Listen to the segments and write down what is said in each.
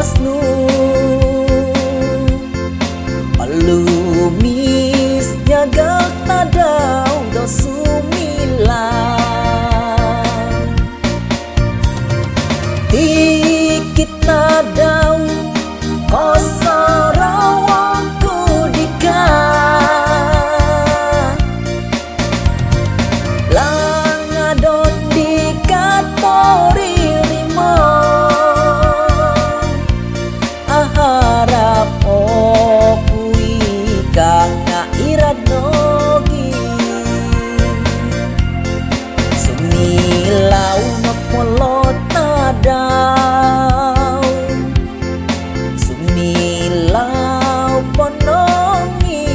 bosnu alumis jagal tadau do sumila dikit tadau kosarawaku dika langadon dikatori limo aharap okui kanga irad nogi sumilau no polo tadau sumilau ponongi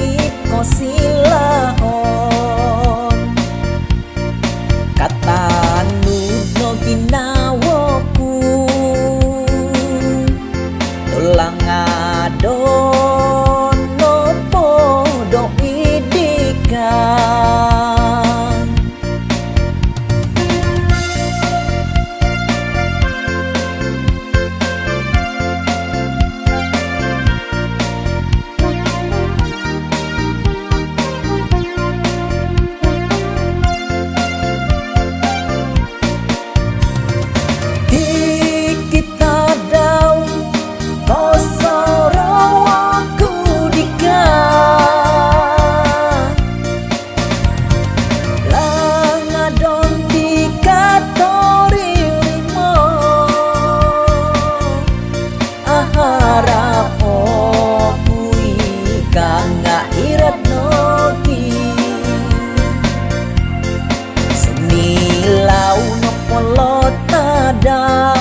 kosilahon katanu no ginawoku tulang adon no podo idikan dikit tadau kosarawaku dika langadon dikatori limo aharap okui kanga irad nogi sumilau no polo tadau